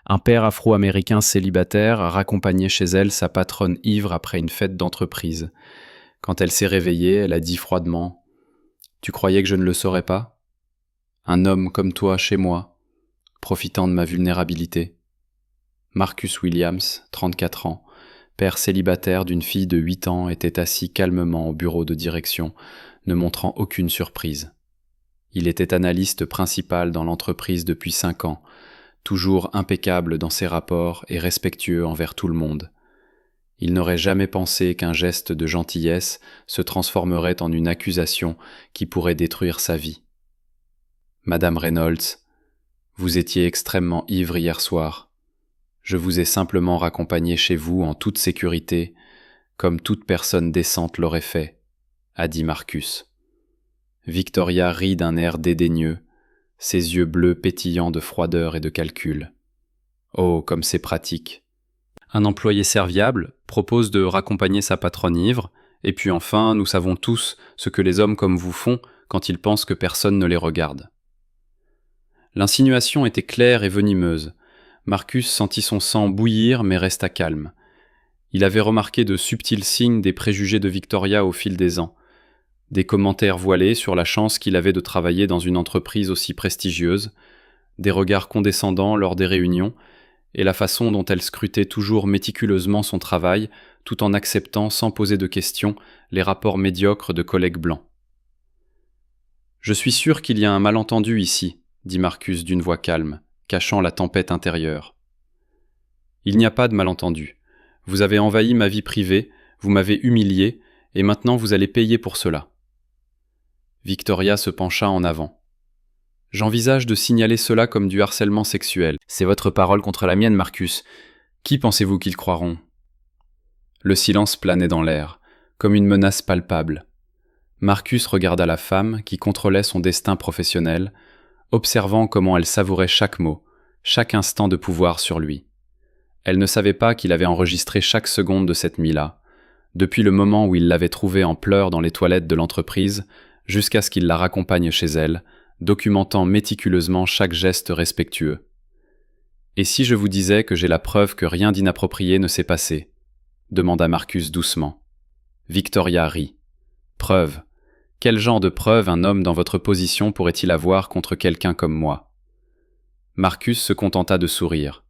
Un père afro-américain célibataire raccompagnait chez elle sa patronne ivre après une fête d'entreprise. Quand elle s'est réveillée, elle a dit froidement « Tu croyais que je ne le saurais pas ? Un homme comme toi chez moi, profitant de ma vulnérabilité. » Marcus Williams, 34 ans, père célibataire d'une fille de 8 ans, était assis calmement au bureau de direction, ne montrant aucune surprise. Il était analyste principal dans l'entreprise depuis 5 ans, toujours impeccable dans ses rapports et respectueux envers tout le monde. Il n'aurait jamais pensé qu'un geste de gentillesse se transformerait en une accusation qui pourrait détruire sa vie. « Madame Reynolds, vous étiez extrêmement ivre hier soir. Je vous ai simplement raccompagnée chez vous en toute sécurité, comme toute personne décente l'aurait fait, » a dit Marcus. Victoria rit d'un air dédaigneux, ses yeux bleus pétillants de froideur et de calcul. Oh, comme c'est pratique. Un employé serviable propose de raccompagner sa patronne ivre, et puis enfin, nous savons tous ce que les hommes comme vous font quand ils pensent que personne ne les regarde. L'insinuation était claire et venimeuse. Marcus sentit son sang bouillir mais resta calme. Il avait remarqué de subtils signes des préjugés de Victoria au fil des ans. Des commentaires voilés sur la chance qu'il avait de travailler dans une entreprise aussi prestigieuse, des regards condescendants lors des réunions, et la façon dont elle scrutait toujours méticuleusement son travail, tout en acceptant sans poser de questions les rapports médiocres de collègues blancs. « Je suis sûr qu'il y a un malentendu ici, » dit Marcus d'une voix calme, cachant la tempête intérieure. « Il n'y a pas de malentendu. Vous avez envahi ma vie privée, vous m'avez humilié, et maintenant vous allez payer pour cela. » Victoria se pencha en avant. « J'envisage de signaler cela comme du harcèlement sexuel. C'est votre parole contre la mienne, Marcus. Qui pensez-vous qu'ils croiront ?» Le silence planait dans l'air, comme une menace palpable. Marcus regarda la femme qui contrôlait son destin professionnel, observant comment elle savourait chaque mot, chaque instant de pouvoir sur lui. Elle ne savait pas qu'il avait enregistré chaque seconde de cette nuit-là, depuis le moment où il l'avait trouvée en pleurs dans les toilettes de l'entreprise, jusqu'à ce qu'il la raccompagne chez elle, documentant méticuleusement chaque geste respectueux. « Et si je vous disais que j'ai la preuve que rien d'inapproprié ne s'est passé ?» demanda Marcus doucement. Victoria rit. « Preuve. Quel genre de preuve un homme dans votre position pourrait-il avoir contre quelqu'un comme moi ?» Marcus se contenta de sourire.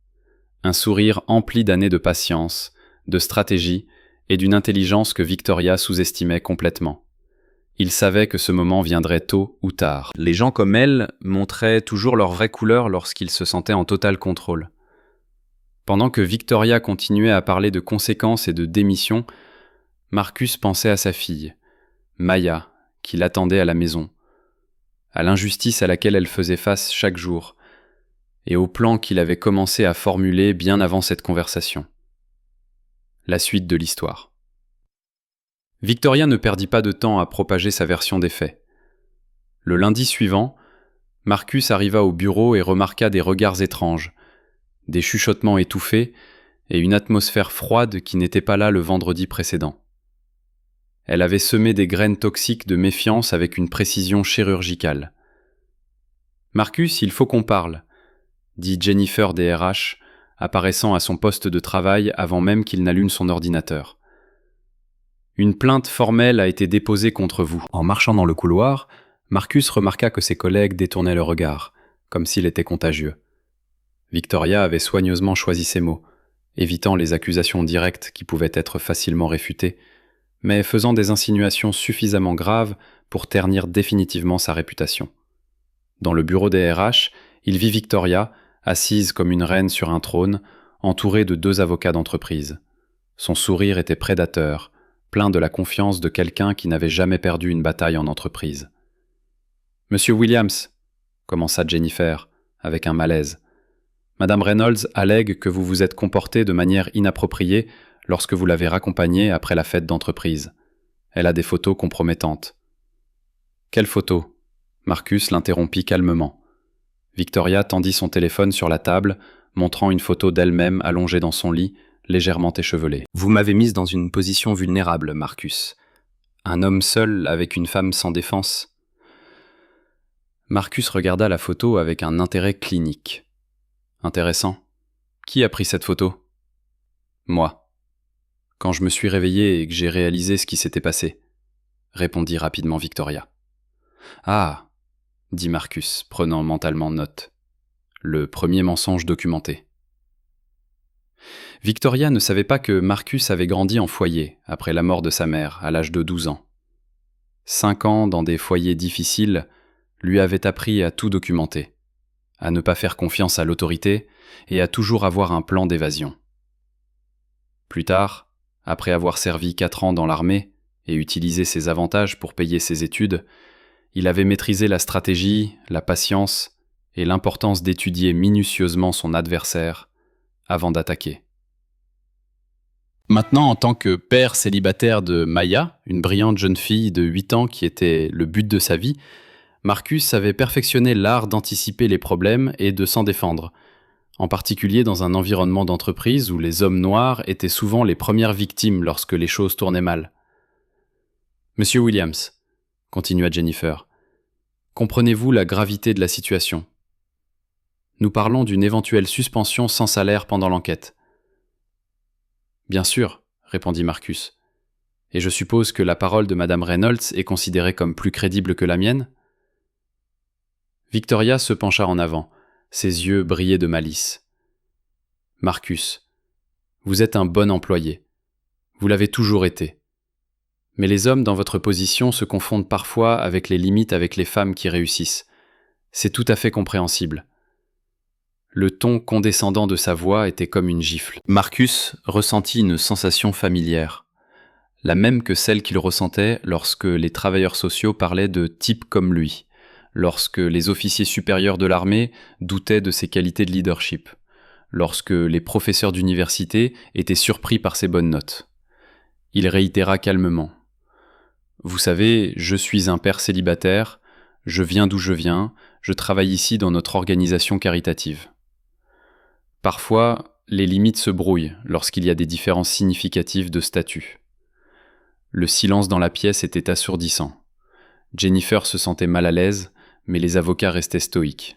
Un sourire empli d'années de patience, de stratégie et d'une intelligence que Victoria sous-estimait complètement. Il savait que ce moment viendrait tôt ou tard. Les gens comme elle montraient toujours leur vraie couleur lorsqu'ils se sentaient en total contrôle. Pendant que Victoria continuait à parler de conséquences et de démission, Marcus pensait à sa fille, Maya, qui l'attendait à la maison, à l'injustice à laquelle elle faisait face chaque jour, et au plan qu'il avait commencé à formuler bien avant cette conversation. La suite de l'histoire. Victoria ne perdit pas de temps à propager sa version des faits. Le lundi suivant, Marcus arriva au bureau et remarqua des regards étranges, des chuchotements étouffés et une atmosphère froide qui n'était pas là le vendredi précédent. Elle avait semé des graines toxiques de méfiance avec une précision chirurgicale. « Marcus, il faut qu'on parle », dit Jennifer des RH, apparaissant à son poste de travail avant même qu'il n'allume son ordinateur. « Une plainte formelle a été déposée contre vous. » En marchant dans le couloir, Marcus remarqua que ses collègues détournaient le regard, comme s'il était contagieux. Victoria avait soigneusement choisi ses mots, évitant les accusations directes qui pouvaient être facilement réfutées, mais faisant des insinuations suffisamment graves pour ternir définitivement sa réputation. Dans le bureau des RH, il vit Victoria, assise comme une reine sur un trône, entourée de 2 avocats d'entreprise. Son sourire était prédateur, plein de la confiance de quelqu'un qui n'avait jamais perdu une bataille en entreprise. « Monsieur Williams, » commença Jennifer, avec un malaise. « Madame Reynolds allègue que vous vous êtes comporté de manière inappropriée lorsque vous l'avez raccompagnée après la fête d'entreprise. Elle a des photos compromettantes. » « Quelles photos ?» Marcus l'interrompit calmement. Victoria tendit son téléphone sur la table, montrant une photo d'elle-même allongée dans son lit, légèrement échevelée. « Vous m'avez mise dans une position vulnérable, Marcus. Un homme seul avec une femme sans défense. » Marcus regarda la photo avec un intérêt clinique. « Intéressant. Qui a pris cette photo ? Moi. Quand je me suis réveillé et que j'ai réalisé ce qui s'était passé, répondit rapidement Victoria. Ah, dit Marcus, prenant mentalement note. Le premier mensonge documenté. Victoria ne savait pas que Marcus avait grandi en foyer après la mort de sa mère à l'âge de 12 ans. 5 ans dans des foyers difficiles lui avaient appris à tout documenter, à ne pas faire confiance à l'autorité et à toujours avoir un plan d'évasion. Plus tard, après avoir servi 4 ans dans l'armée et utilisé ses avantages pour payer ses études, il avait maîtrisé la stratégie, la patience et l'importance d'étudier minutieusement son adversaire avant d'attaquer. Maintenant, en tant que père célibataire de Maya, une brillante jeune fille de 8 ans qui était le but de sa vie, Marcus avait perfectionné l'art d'anticiper les problèmes et de s'en défendre, en particulier dans un environnement d'entreprise où les hommes noirs étaient souvent les premières victimes lorsque les choses tournaient mal. « Monsieur Williams, » continua Jennifer, « comprenez-vous la gravité de la situation ? Nous parlons d'une éventuelle suspension sans salaire pendant l'enquête. » « Bien sûr, » répondit Marcus. « Et je suppose que la parole de Madame Reynolds est considérée comme plus crédible que la mienne ?» Victoria se pencha en avant, ses yeux brillaient de malice. « Marcus, vous êtes un bon employé. Vous l'avez toujours été. Mais les hommes dans votre position se confondent parfois avec les limites avec les femmes qui réussissent. C'est tout à fait compréhensible. » Le ton condescendant de sa voix était comme une gifle. Marcus ressentit une sensation familière, la même que celle qu'il ressentait lorsque les travailleurs sociaux parlaient de types comme lui, lorsque les officiers supérieurs de l'armée doutaient de ses qualités de leadership, lorsque les professeurs d'université étaient surpris par ses bonnes notes. Il réitéra calmement. « Vous savez, je suis un père célibataire, je viens d'où je viens, je travaille ici dans notre organisation caritative. Parfois, les limites se brouillent lorsqu'il y a des différences significatives de statut. » Le silence dans la pièce était assourdissant. Jennifer se sentait mal à l'aise, mais les avocats restaient stoïques.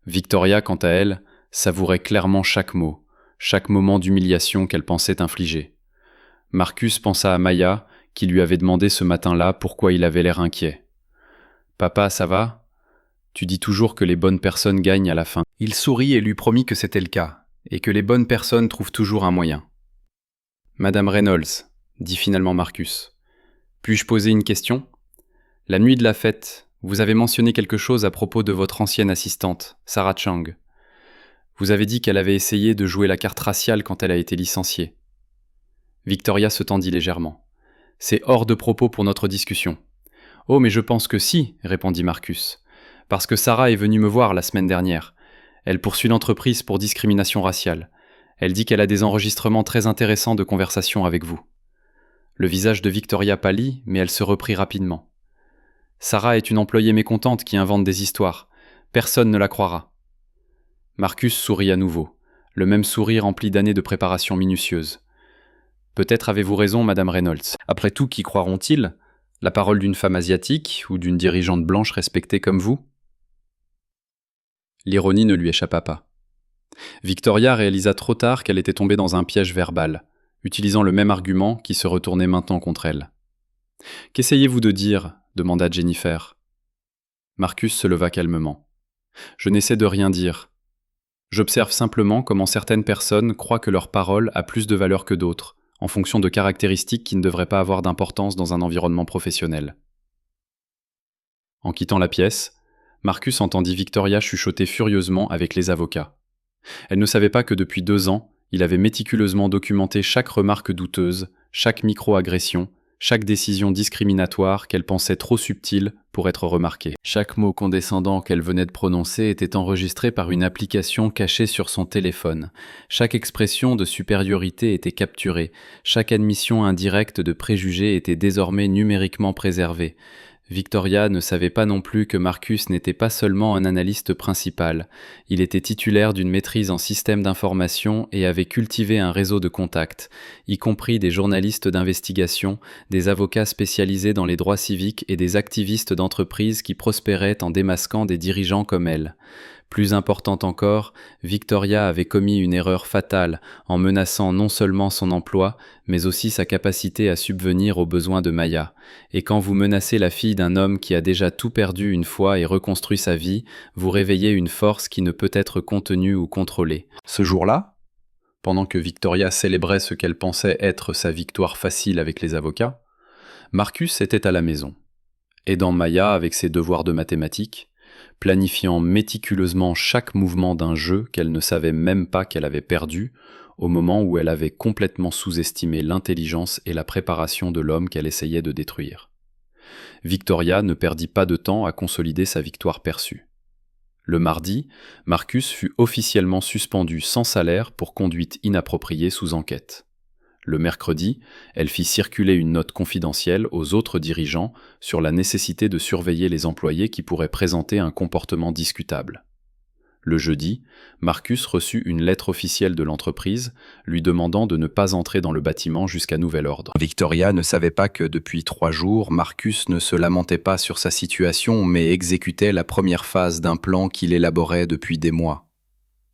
Victoria, quant à elle, savourait clairement chaque mot, chaque moment d'humiliation qu'elle pensait infliger. Marcus pensa à Maya, qui lui avait demandé ce matin-là pourquoi il avait l'air inquiet. « Papa, ça va ? Tu dis toujours que les bonnes personnes gagnent à la fin. » Il sourit et lui promit que c'était le cas, et que les bonnes personnes trouvent toujours un moyen. « Madame Reynolds, » dit finalement Marcus, « puis-je poser une question ? La nuit de la fête, vous avez mentionné quelque chose à propos de votre ancienne assistante, Sarah Chang. Vous avez dit qu'elle avait essayé de jouer la carte raciale quand elle a été licenciée. » Victoria se tendit légèrement. « C'est hors de propos pour notre discussion. »« Oh, mais je pense que si, » répondit Marcus. « Parce que Sarah est venue me voir la semaine dernière. Elle poursuit l'entreprise pour discrimination raciale. Elle dit qu'elle a des enregistrements très intéressants de conversations avec vous. » Le visage de Victoria pâlit, mais elle se reprit rapidement. « Sarah est une employée mécontente qui invente des histoires. Personne ne la croira. » Marcus sourit à nouveau, le même sourire empli d'années de préparation minutieuse. « Peut-être avez-vous raison, Madame Reynolds. Après tout, qui croiront-ils ? La parole d'une femme asiatique ou d'une dirigeante blanche respectée comme vous ? » L'ironie ne lui échappa pas. Victoria réalisa trop tard qu'elle était tombée dans un piège verbal, utilisant le même argument qui se retournait maintenant contre elle. « Qu'essayez-vous de dire ? » demanda Jennifer. Marcus se leva calmement. « Je n'essaie de rien dire. J'observe simplement comment certaines personnes croient que leur parole a plus de valeur que d'autres, en fonction de caractéristiques qui ne devraient pas avoir d'importance dans un environnement professionnel. » En quittant la pièce, Marcus entendit Victoria chuchoter furieusement avec les avocats. Elle ne savait pas que depuis 2 ans, il avait méticuleusement documenté chaque remarque douteuse, chaque micro-agression, chaque décision discriminatoire qu'elle pensait trop subtile pour être remarquée. Chaque mot condescendant qu'elle venait de prononcer était enregistré par une application cachée sur son téléphone. Chaque expression de supériorité était capturée. Chaque admission indirecte de préjugés était désormais numériquement préservée. Victoria ne savait pas non plus que Marcus n'était pas seulement un analyste principal. Il était titulaire d'une maîtrise en système d'information et avait cultivé un réseau de contacts, y compris des journalistes d'investigation, des avocats spécialisés dans les droits civiques et des activistes d'entreprises qui prospéraient en démasquant des dirigeants comme elle. Plus importante encore, Victoria avait commis une erreur fatale en menaçant non seulement son emploi, mais aussi sa capacité à subvenir aux besoins de Maya. Et quand vous menacez la fille d'un homme qui a déjà tout perdu une fois et reconstruit sa vie, vous réveillez une force qui ne peut être contenue ou contrôlée. Ce jour-là, pendant que Victoria célébrait ce qu'elle pensait être sa victoire facile avec les avocats, Marcus était à la maison, aidant Maya avec ses devoirs de mathématiques, planifiant méticuleusement chaque mouvement d'un jeu qu'elle ne savait même pas qu'elle avait perdu, au moment où elle avait complètement sous-estimé l'intelligence et la préparation de l'homme qu'elle essayait de détruire. Victoria ne perdit pas de temps à consolider sa victoire perçue. Le mardi, Marcus fut officiellement suspendu sans salaire pour conduite inappropriée sous enquête. Le mercredi, elle fit circuler une note confidentielle aux autres dirigeants sur la nécessité de surveiller les employés qui pourraient présenter un comportement discutable. Le jeudi, Marcus reçut une lettre officielle de l'entreprise lui demandant de ne pas entrer dans le bâtiment jusqu'à nouvel ordre. Victoria ne savait pas que depuis 3 jours, Marcus ne se lamentait pas sur sa situation mais exécutait la première phase d'un plan qu'il élaborait depuis des mois.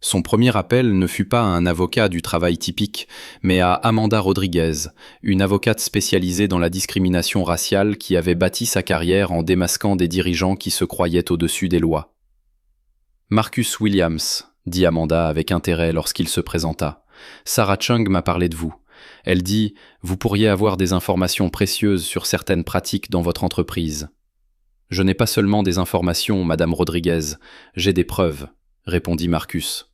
Son premier appel ne fut pas à un avocat du travail typique, mais à Amanda Rodriguez, une avocate spécialisée dans la discrimination raciale qui avait bâti sa carrière en démasquant des dirigeants qui se croyaient au-dessus des lois. « Marcus Williams », dit Amanda avec intérêt lorsqu'il se présenta. « Sarah Chung m'a parlé de vous. Elle dit « Vous pourriez avoir des informations précieuses sur certaines pratiques dans votre entreprise. » « Je n'ai pas seulement des informations, Madame Rodriguez, j'ai des preuves », répondit Marcus.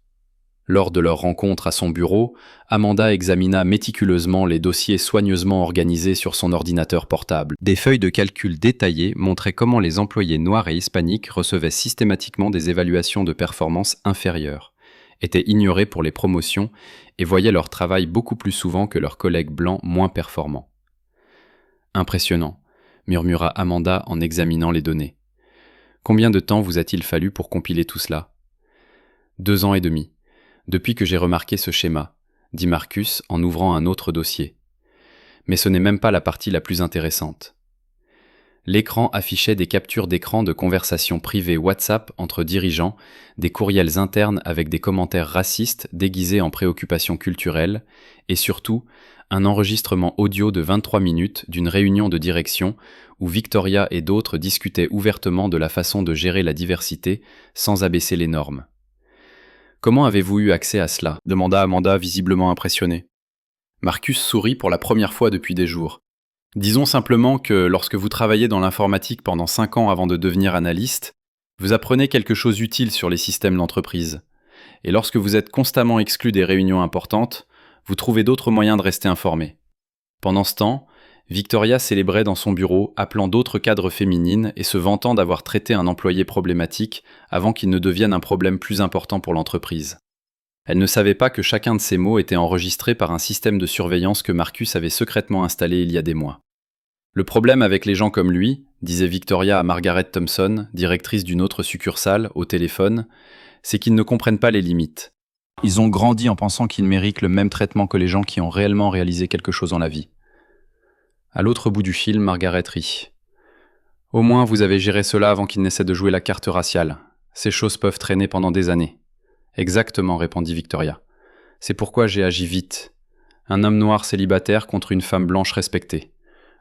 Lors de leur rencontre à son bureau, Amanda examina méticuleusement les dossiers soigneusement organisés sur son ordinateur portable. Des feuilles de calcul détaillées montraient comment les employés noirs et hispaniques recevaient systématiquement des évaluations de performance inférieures, étaient ignorés pour les promotions et voyaient leur travail beaucoup plus souvent que leurs collègues blancs moins performants. « Impressionnant », murmura Amanda en examinant les données. « Combien de temps vous a-t-il fallu pour compiler tout cela ? » 2 ans et demi. Depuis que j'ai remarqué ce schéma, dit Marcus en ouvrant un autre dossier. Mais ce n'est même pas la partie la plus intéressante. L'écran affichait des captures d'écran de conversations privées WhatsApp entre dirigeants, des courriels internes avec des commentaires racistes déguisés en préoccupations culturelles, et surtout, un enregistrement audio de 23 minutes d'une réunion de direction où Victoria et d'autres discutaient ouvertement de la façon de gérer la diversité sans abaisser les normes. « Comment avez-vous eu accès à cela » demanda Amanda, visiblement impressionnée. Marcus sourit pour la première fois depuis des jours. « Disons simplement que lorsque vous travaillez dans l'informatique pendant 5 ans avant de devenir analyste, vous apprenez quelque chose d'utile sur les systèmes d'entreprise. Et lorsque vous êtes constamment exclu des réunions importantes, vous trouvez d'autres moyens de rester informé. Pendant ce temps, Victoria célébrait dans son bureau, appelant d'autres cadres féminines et se vantant d'avoir traité un employé problématique avant qu'il ne devienne un problème plus important pour l'entreprise. Elle ne savait pas que chacun de ces mots était enregistré par un système de surveillance que Marcus avait secrètement installé il y a des mois. Le problème avec les gens comme lui, disait Victoria à Margaret Thompson, directrice d'une autre succursale, au téléphone, c'est qu'ils ne comprennent pas les limites. Ils ont grandi en pensant qu'ils méritent le même traitement que les gens qui ont réellement réalisé quelque chose dans la vie. À l'autre bout du fil, Margaret rit. « Au moins, vous avez géré cela avant qu'il n'essaie de jouer la carte raciale. Ces choses peuvent traîner pendant des années. » « Exactement, répondit Victoria. « C'est pourquoi j'ai agi vite. Un homme noir célibataire contre une femme blanche respectée.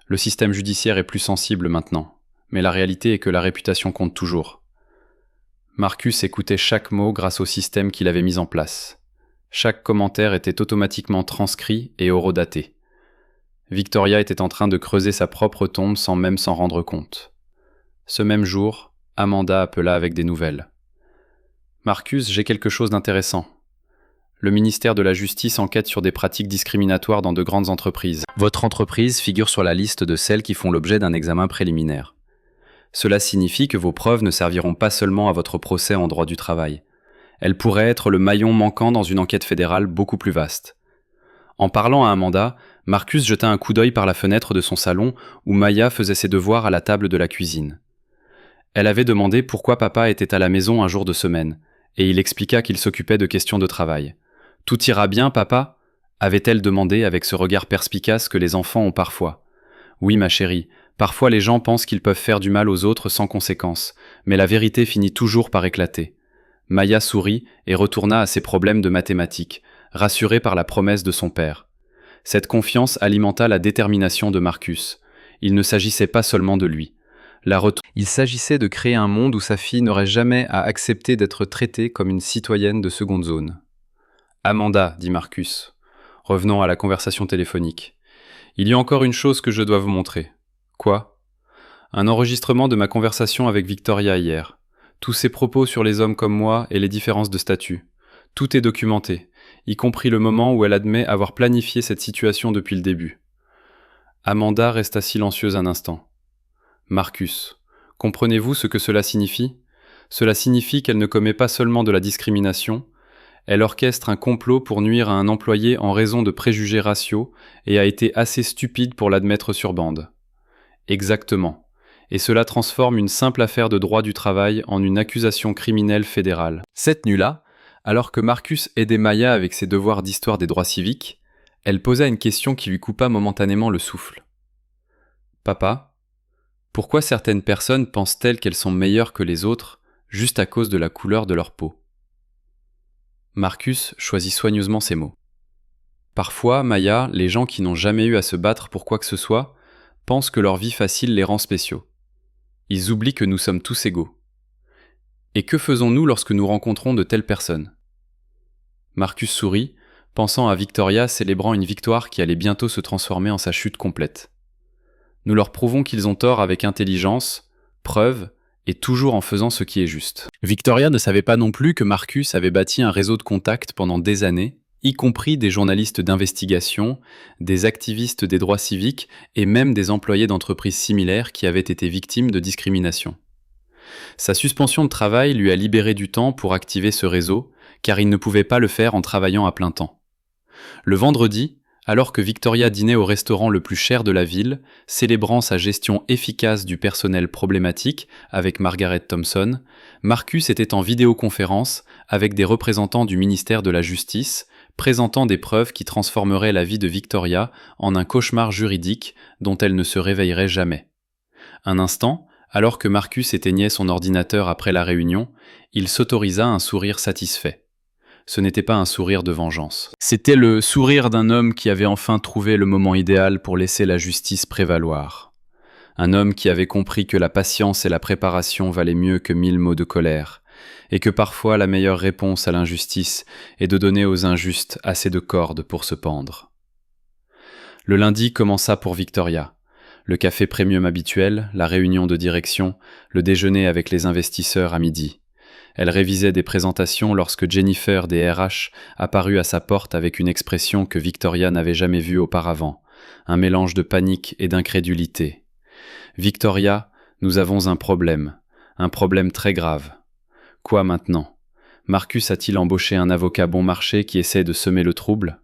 Le système judiciaire est plus sensible maintenant, mais la réalité est que la réputation compte toujours. » Marcus écoutait chaque mot grâce au système qu'il avait mis en place. Chaque commentaire était automatiquement transcrit et horodaté. Victoria était en train de creuser sa propre tombe sans même s'en rendre compte. Ce même jour, Amanda appela avec des nouvelles. « Marcus, j'ai quelque chose d'intéressant. Le ministère de la Justice enquête sur des pratiques discriminatoires dans de grandes entreprises. Votre entreprise figure sur la liste de celles qui font l'objet d'un examen préliminaire. Cela signifie que vos preuves ne serviront pas seulement à votre procès en droit du travail. Elles pourraient être le maillon manquant dans une enquête fédérale beaucoup plus vaste. » En parlant à Amanda, Marcus jeta un coup d'œil par la fenêtre de son salon où Maya faisait ses devoirs à la table de la cuisine. Elle avait demandé pourquoi papa était à la maison un jour de semaine, et il expliqua qu'il s'occupait de questions de travail. « Tout ira bien, papa » avait-elle demandé avec ce regard perspicace que les enfants ont parfois. « Oui, ma chérie, parfois les gens pensent qu'ils peuvent faire du mal aux autres sans conséquence, mais la vérité finit toujours par éclater. Maya sourit et retourna à ses problèmes de mathématiques, rassurée par la promesse de son père. Cette confiance alimenta la détermination de Marcus. Il ne s'agissait pas seulement de lui. Il s'agissait de créer un monde où sa fille n'aurait jamais à accepter d'être traitée comme une citoyenne de seconde zone. « Amanda, dit Marcus, revenons à la conversation téléphonique. Il y a encore une chose que je dois vous montrer. Quoi ? Un enregistrement de ma conversation avec Victoria hier. Tous ses propos sur les hommes comme moi et les différences de statut. Tout est documenté, y compris le moment où elle admet avoir planifié cette situation depuis le début. » Amanda resta silencieuse un instant. Marcus, comprenez-vous ce que cela signifie ? Cela signifie qu'elle ne commet pas seulement de la discrimination, elle orchestre un complot pour nuire à un employé en raison de préjugés raciaux et a été assez stupide pour l'admettre sur bande. Exactement. Et cela transforme une simple affaire de droit du travail en une accusation criminelle fédérale. Cette nuit-là, alors que Marcus aidait Maya avec ses devoirs d'histoire des droits civiques, elle posa une question qui lui coupa momentanément le souffle. « Papa, pourquoi certaines personnes pensent-elles qu'elles sont meilleures que les autres juste à cause de la couleur de leur peau ?» Marcus choisit soigneusement ses mots. « Parfois, Maya, les gens qui n'ont jamais eu à se battre pour quoi que ce soit, pensent que leur vie facile les rend spéciaux. Ils oublient que nous sommes tous égaux. Et que faisons-nous lorsque nous rencontrons de telles personnes ?» Marcus sourit, pensant à Victoria célébrant une victoire qui allait bientôt se transformer en sa chute complète. Nous leur prouvons qu'ils ont tort avec intelligence, preuve, et toujours en faisant ce qui est juste. Victoria ne savait pas non plus que Marcus avait bâti un réseau de contacts pendant des années, y compris des journalistes d'investigation, des activistes des droits civiques et même des employés d'entreprises similaires qui avaient été victimes de discrimination. Sa suspension de travail lui a libéré du temps pour activer ce réseau, car il ne pouvait pas le faire en travaillant à plein temps. Le vendredi, alors que Victoria dînait au restaurant le plus cher de la ville, célébrant sa gestion efficace du personnel problématique avec Margaret Thompson, Marcus était en vidéoconférence avec des représentants du ministère de la Justice, présentant des preuves qui transformeraient la vie de Victoria en un cauchemar juridique dont elle ne se réveillerait jamais. Un instant, alors que Marcus éteignait son ordinateur après la réunion, il s'autorisa un sourire satisfait. Ce n'était pas un sourire de vengeance. C'était le sourire d'un homme qui avait enfin trouvé le moment idéal pour laisser la justice prévaloir. Un homme qui avait compris que la patience et la préparation valaient mieux que 1000 mots de colère, et que parfois la meilleure réponse à l'injustice est de donner aux injustes assez de cordes pour se pendre. Le lundi commença pour Victoria. Le café premium habituel, la réunion de direction, le déjeuner avec les investisseurs à midi. Elle révisait des présentations lorsque Jennifer des RH apparut à sa porte avec une expression que Victoria n'avait jamais vue auparavant, un mélange de panique et d'incrédulité. « Victoria, nous avons un problème très grave. » Quoi maintenant ? Marcus a-t-il embauché un avocat bon marché qui essaie de semer le trouble ?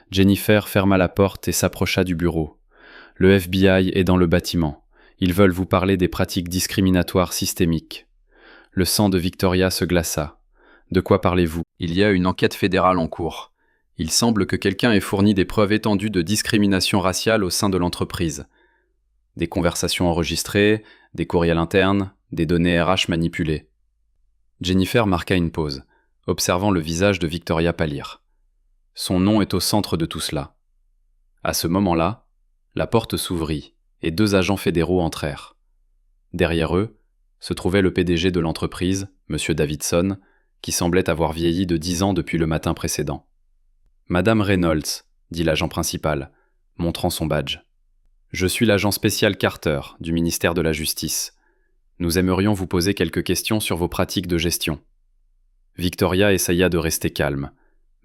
Jennifer ferma la porte et s'approcha du bureau. « Le FBI est dans le bâtiment. Ils veulent vous parler des pratiques discriminatoires systémiques. » Le sang de Victoria se glaça. « De quoi parlez-vous ? Il y a une enquête fédérale en cours. Il semble que quelqu'un ait fourni des preuves étendues de discrimination raciale au sein de l'entreprise. Des conversations enregistrées, des courriels internes, des données RH manipulées. » Jennifer marqua une pause, observant le visage de Victoria pâlir. Son nom est au centre de tout cela. À ce moment-là, la porte s'ouvrit et 2 agents fédéraux entrèrent. Derrière eux, se trouvait le PDG de l'entreprise, M. Davidson, qui semblait avoir vieilli de 10 ans depuis le matin précédent. « Madame Reynolds, » dit l'agent principal, montrant son badge. « Je suis l'agent spécial Carter, du ministère de la Justice. Nous aimerions vous poser quelques questions sur vos pratiques de gestion. » Victoria essaya de rester calme,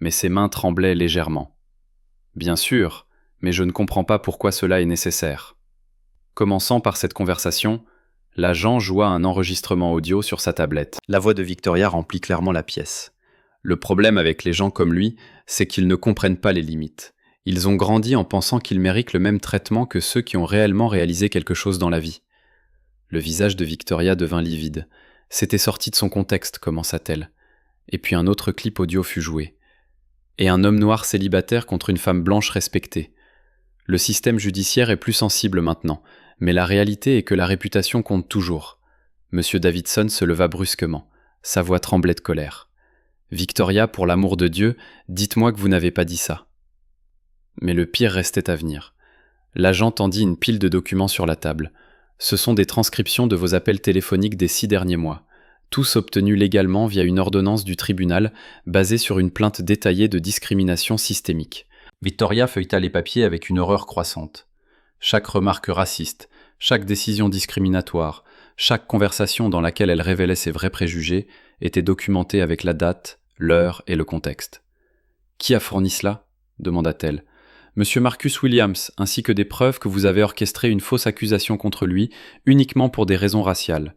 mais ses mains tremblaient légèrement. « Bien sûr, mais je ne comprends pas pourquoi cela est nécessaire. » Commençant par cette conversation, l'agent joua un enregistrement audio sur sa tablette. La voix de Victoria remplit clairement la pièce. Le problème avec les gens comme lui, c'est qu'ils ne comprennent pas les limites. Ils ont grandi en pensant qu'ils méritent le même traitement que ceux qui ont réellement réalisé quelque chose dans la vie. Le visage de Victoria devint livide. C'était sorti de son contexte, commença-t-elle. Et puis un autre clip audio fut joué. Et un homme noir célibataire contre une femme blanche respectée. Le système judiciaire est plus sensible maintenant, mais la réalité est que la réputation compte toujours. Monsieur Davidson se leva brusquement. Sa voix tremblait de colère. « Victoria, pour l'amour de Dieu, dites-moi que vous n'avez pas dit ça. » Mais le pire restait à venir. L'agent tendit une pile de documents sur la table. Ce sont des transcriptions de vos appels téléphoniques des 6 derniers mois, tous obtenus légalement via une ordonnance du tribunal basée sur une plainte détaillée de discrimination systémique. Victoria feuilleta les papiers avec une horreur croissante. Chaque remarque raciste, chaque décision discriminatoire, chaque conversation dans laquelle elle révélait ses vrais préjugés était documentée avec la date, l'heure et le contexte. « Qui a fourni cela ?» demanda-t-elle. « Monsieur Marcus Williams, ainsi que des preuves que vous avez orchestré une fausse accusation contre lui uniquement pour des raisons raciales. »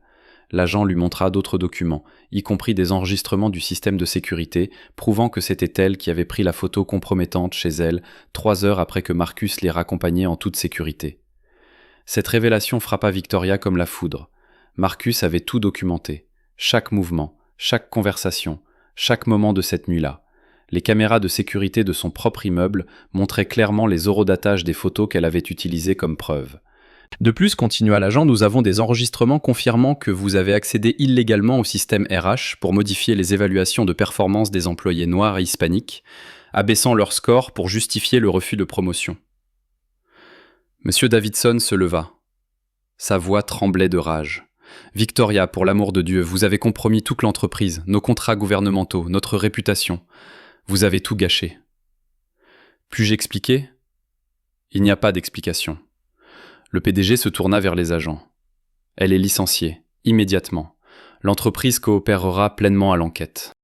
L'agent lui montra d'autres documents, y compris des enregistrements du système de sécurité, prouvant que c'était elle qui avait pris la photo compromettante chez elle 3 heures après que Marcus l'ait raccompagnée en toute sécurité. Cette révélation frappa Victoria comme la foudre. Marcus avait tout documenté. Chaque mouvement, chaque conversation, chaque moment de cette nuit-là. Les caméras de sécurité de son propre immeuble montraient clairement les horodatages des photos qu'elle avait utilisées comme preuve. De plus, continua l'agent, nous avons des enregistrements confirmant que vous avez accédé illégalement au système RH pour modifier les évaluations de performance des employés noirs et hispaniques, abaissant leur score pour justifier le refus de promotion. Monsieur Davidson se leva. Sa voix tremblait de rage. « Victoria, pour l'amour de Dieu, vous avez compromis toute l'entreprise, nos contrats gouvernementaux, notre réputation. Vous avez tout gâché. » Puis-je expliquer ? Il n'y a pas d'explication. Le PDG se tourna vers les agents. « Elle est licenciée, immédiatement. L'entreprise coopérera pleinement à l'enquête. »